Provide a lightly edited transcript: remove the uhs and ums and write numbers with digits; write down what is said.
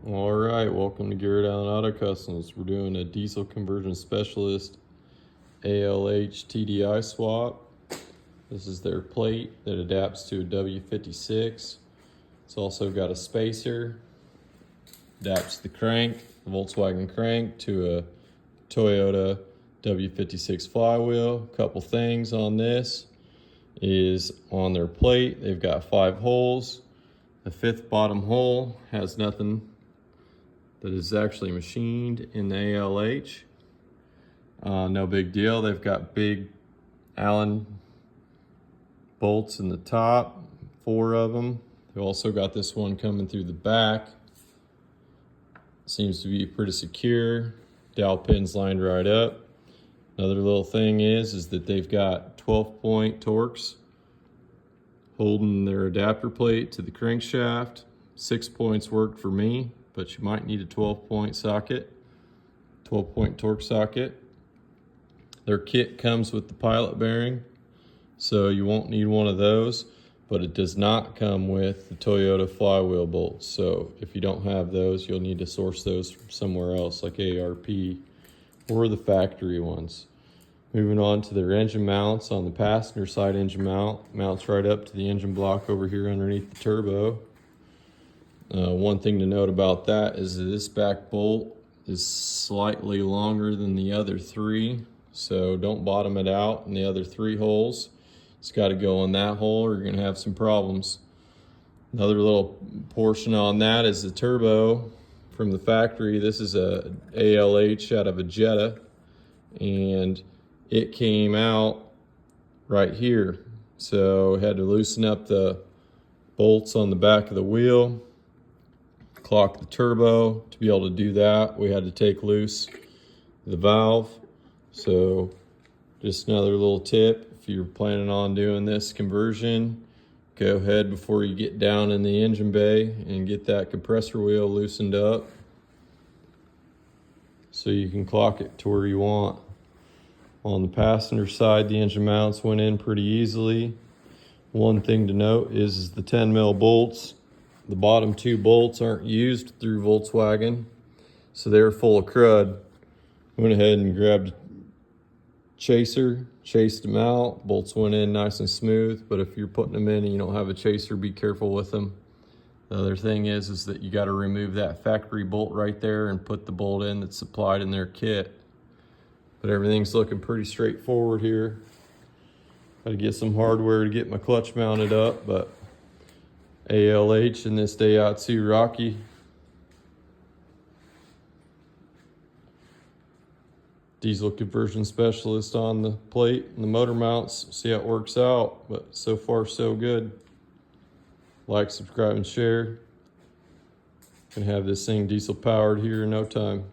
All right, welcome to Garrett Allen Auto Customs. We're doing a diesel conversion specialist ALH TDI swap. This is their plate that adapts to a W56. It's also got a spacer, adapts the crank, the Volkswagen crank, to a Toyota W56 flywheel. A couple things on this is on their plate, they've got 5 holes. The 5th bottom hole has nothing that is actually machined in the ALH. No big deal. They've got big Allen bolts in the top, 4 of them. They've also got this one coming through the back. Seems to be pretty secure. Dowel pins lined right up. Another little thing is that they've got 12-point Torx holding their adapter plate to the crankshaft. 6 points worked for me, but you might need a 12-point socket, 12-point Torx socket. Their kit comes with the pilot bearing, so you won't need one of those, but it does not come with the Toyota flywheel bolts. So if you don't have those, you'll need to source those from somewhere else, like ARP or the factory ones. Moving on to their engine mounts. On the passenger side engine mount, mounts right up to the engine block over here underneath the turbo. One thing to note about that is that this back bolt is slightly longer than the other 3, so don't bottom it out in the other 3 holes. It's got to go in that hole or you're going to have some problems. Another little portion on that is the turbo from the factory. This is a ALH out of a Jetta, and it came out right here, so had to loosen up the bolts on the back of the wheel, clock the turbo. To be able to do that, we had to take loose the valve. So just another little tip, if you're planning on doing this conversion, go ahead before you get down in the engine bay and get that compressor wheel loosened up so you can clock it to where you want. On the passenger side, the engine mounts went in pretty easily. One thing to note is the 10mm bolts. The bottom 2 bolts aren't used through Volkswagen, so they're full of crud. Went ahead and grabbed a chaser, chased them out. Bolts went in nice and smooth, but if you're putting them in and you don't have a chaser, be careful with them. The other thing is that you got to remove that factory bolt right there and put the bolt in that's supplied in their kit. But everything's looking pretty straightforward here. Got to get some hardware to get my clutch mounted up, but ALH in this Daihatsu Rocky. Diesel conversion specialist on the plate and the motor mounts. See how it works out, but so far so good. Like, subscribe, and share. Can have this thing diesel powered here in no time.